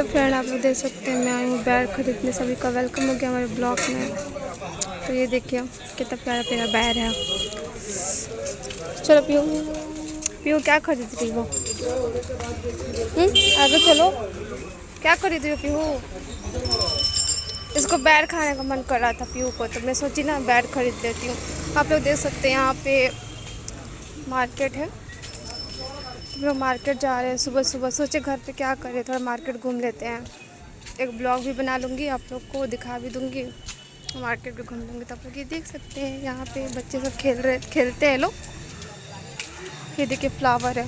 Hello friend, आप लोग देख सकते हैं मैं आई हूँ बैर खरीदने। सभी का वेलकम हो गया हमारे ब्लॉग में। तो ये देखिए कितना प्यारा प्यारा बैर है। चलो पीहू, पीहू क्या खरीद रही हो? आगे चलो, क्या खरीद रही हो पीहू? इसको बैर खाने का मन कर रहा था पीहू को, तो मैं सोची ना बैर खरीद लेती हूँ। आप लोग देख सकते हैं यहाँ पे मार्केट है। हम लोग मार्केट जा रहे हैं सुबह सुबह। सोचे घर पे क्या करें, थोड़ा मार्केट घूम लेते हैं। एक ब्लॉग भी बना लूँगी, आप लोग को दिखा भी दूँगी, मार्केट भी घूम लूँगी। तो आप लोग ये देख सकते हैं यहाँ पे बच्चे सब खेलते हैं लोग। ये देखिए फ्लावर है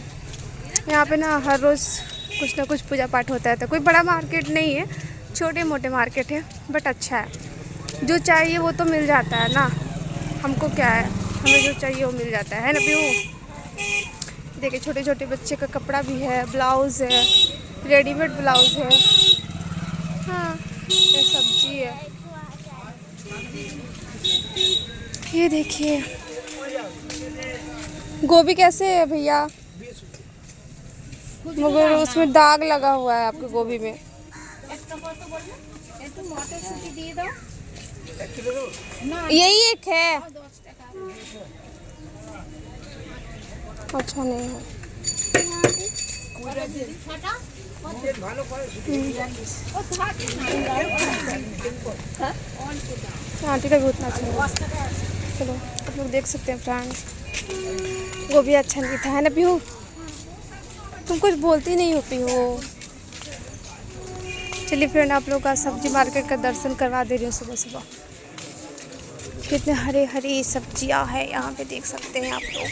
यहाँ पे ना। हर रोज़ कुछ ना कुछ पूजा पाठ होता है। तो कोई बड़ा मार्केट नहीं है, छोटे मोटे मार्केट है, बट अच्छा है। जो चाहिए वो तो मिल जाता है ना। हमको क्या है, हमें जो चाहिए वो मिल जाता है ना पीहू? देखिए छोटे छोटे बच्चे का कपड़ा भी है, ब्लाउज़ है, रेडीमेड ब्लाउज़ है। हाँ, ये सब्जी है। ये देखिए गोभी कैसे है भैया? मगर उसमें दाग लगा हुआ है आपके गोभी में। यही एक है, अच्छा नहीं है। आंटी का भी उतना अच्छा नहीं। चलो आप लोग देख सकते हैं फ्रेंड, वो भी अच्छा नहीं था, है ना पीहू? तुम कुछ बोलती नहीं हो पीहू। चलिए फ्रेंड, आप लोग का सब्जी मार्केट का दर्शन करवा दे रही हूँ सुबह सुबह। कितने हरे हरी सब्जियां है यहाँ पे, देख सकते हैं आप लोग।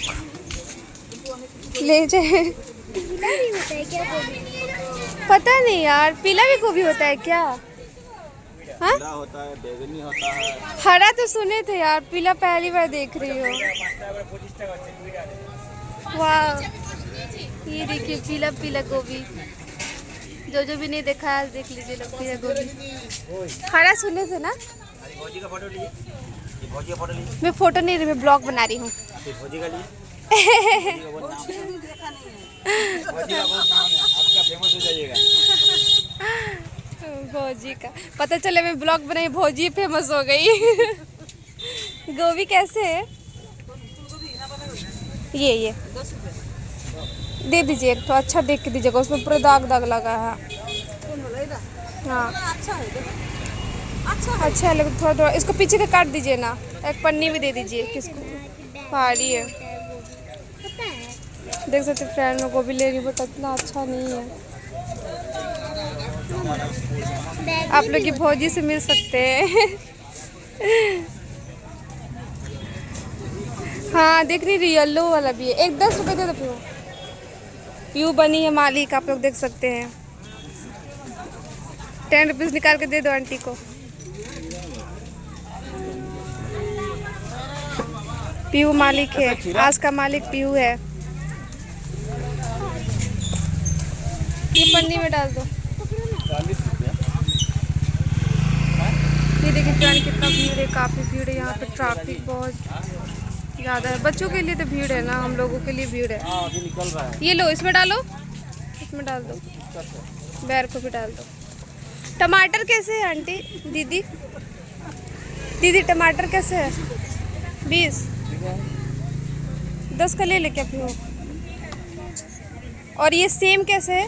ले जाए पता नहीं यार, पीला भी गोभी होता है क्या? हाँ होता है, बैगनी होता है। हरा तो सुने थे यार, पीला पहली बार देख रही हो। वाह, ये देखिए पीला पीला गोभी। जो भी नहीं देखा है देख लीजिए लोग, पीला गोभी। हरा सुने थे ना। भौजी का फोटो लीजिए, भौजी का फोटो लीजिए। मैं फोटो नहीं रही, मैं ब्लॉग बना रही हूँ। भौजी का लिए आपका फेमस हो जाइएगा। भौजी का पता चले मैं ब्लॉग बनाई, भौजी फेमस हो गई। गोभी कैसे है? ये दे दीजिए एक तो, अच्छा देख के दीजिएगा, उसमें पूरा दाग दाग लगा है। हाँ अच्छा है, लेकिन थोड़ा थोड़ा इसको पीछे का काट दीजिए ना। एक पन्नी भी दे दीजिए, किसको भारी है। देख सकते फ्रेंड, में गोभी ले रही हूँ बट इतना अच्छा नहीं है। आप लोग की भौजी से मिल सकते हैं। हाँ देख रही, येलो वाला भी है। एक 10 रुपये दे दो पीहू बनी है मालिक, आप लोग देख सकते हैं। 10 रुपीज़ निकाल के दे दो आंटी को। पीहू मालिक है, आज का मालिक पीहू है। ये पन्नी में डाल दो। ये देखिए फ्रेंड कितना भीड़ है, काफ़ी भीड़ है यहाँ पे। ट्रैफिक बहुत ज़्यादा है। बच्चों के लिए तो भीड़ है ना, हम लोगों के लिए भीड़ है। अभी निकल रहा है। ये लो, इसमें डालो, इसमें डाल दो, बैर को भी डाल दो। टमाटर कैसे है आंटी? दीदी दीदी टमाटर कैसे है? 20 10 का ले क्या पीहू? और ये सेम कैसे है?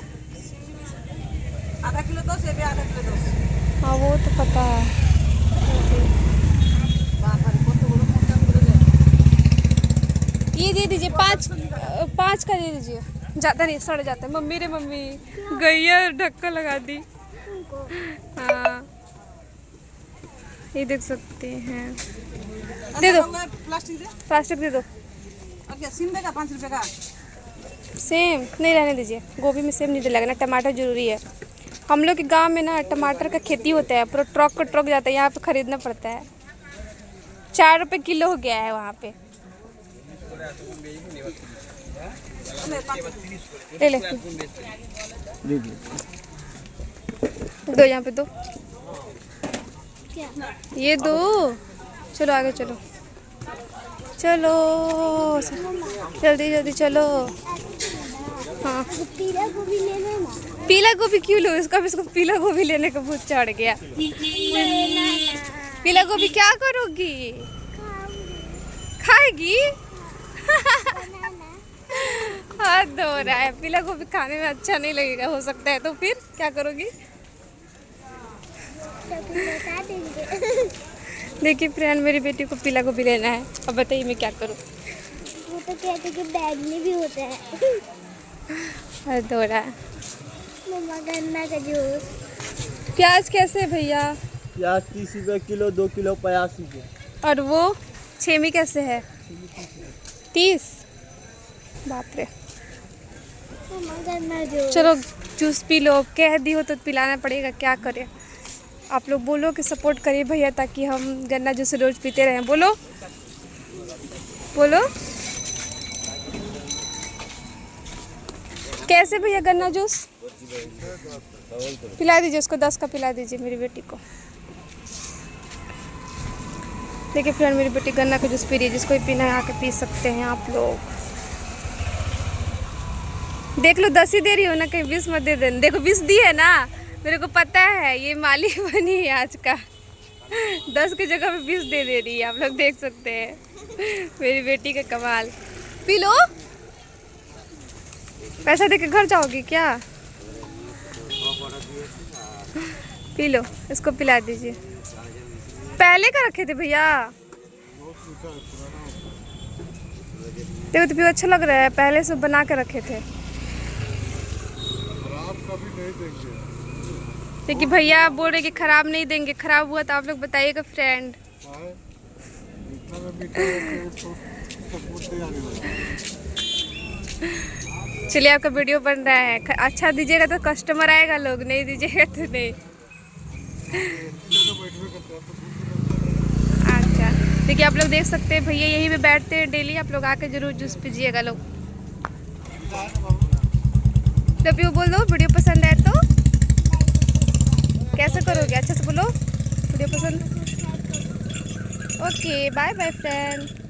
आधा किलो दो, सेब आधा किलो दो। हाँ वो तो पता है। ये दे दीजिए, 5 का दे दीजिए, ज़्यादा नहीं, सड़ जाता है। मम्मी रे मम्मी, गैया ढक्का लगा दी। हाँ ये देख सकते हैं, दे दो प्लास्टिक दे दो। सिम देगा 5 रुपये का। सेम नहीं रहने दीजिए, गोभी में सेम नहीं लगना, टमाटर जरूरी है। हम लोग के गांव में ना टमाटर का खेती होता है, पूरा ट्रक का ट्रक जाता है, यहाँ पे खरीदना पड़ता है। 4 रुपये किलो हो गया है वहाँ पे। ले ले दो, यहाँ पे दो, ये दो। चलो आगे चलो, चलो जल्दी जल्दी चलो। हाँ पीला गोभी ले लेना। पीला गोभी क्यों लो इसको? अब इसको पीला गोभी लेने का भूत चढ़ गया। पीला गोभी क्या करोगी? खाएगी? हाथ धो रहा है। पीला गोभी खाने में अच्छा नहीं लगेगा, हो सकता है, तो फिर क्या करोगी? देखिए फ्रेंड, मेरी बेटी को पीला गोभी लेना है। अब बताइए मैं क्या करूँ? वो तो कहते कि बैग में भी होता है। हाथ धो रहा है। मम्मा गन्ना का जूस। प्याज कैसे है भैया? प्याज 30 रुपये किलो, 2 किलो 50 रुपये। और वो छेमी कैसे है? 30। बाप रे। मम्मा गन्ना जूस। चलो जूस पी लो। कह दी हो तो पिलाना पड़ेगा, क्या करें। आप लोग बोलो कि सपोर्ट करिए भैया, ताकि हम गन्ना जूस रोज पीते रहें। बोलो बोलो। कैसे भैया गन्ना जूस? पिला दीजिए उसको, 10 का पिला दीजिए मेरी बेटी को। देखिए फ्रेंड, मेरी बेटी गन्ना का जूस पी रही है। जिसको भी पीना है आके पी सकते हैं आप लोग। देख लो 10 ही दे रही हो ना, कहीं 20 मत दे देना। देखो 20 दी है ना, मेरे को पता है ये मालिक बनी है आज का। 10 की जगह पे 20 दे रही है। आप लोग देख सकते हैं मेरी बेटी का कमाल। P low. पैसा दे के घर जाओगी क्या? पी लो, इसको पिला दीजिए। पहले का रखे थे भैया? देखो तो भी अच्छा लग रहा है, पहले से बना के रखे थे। देखिए भैया बोल रहे कि खराब नहीं देंगे। खराब हुआ तो आप लोग बताइएगा फ्रेंड। चलिए, आपका वीडियो बन रहा है। अच्छा दीजिएगा तो कस्टमर आएगा, लोग नहीं दीजिएगा तो नहीं। अच्छा देखिए, आप लोग देख सकते हैं भैया यहीं पे बैठते हैं डेली। आप लोग आके जरूर जूस पीजिएगा लोग। लव यू बोल दो। वीडियो पसंद आए तो कैसे करोगे? अच्छे से बोलो। वीडियो पसंद। Okay, bye bye friend.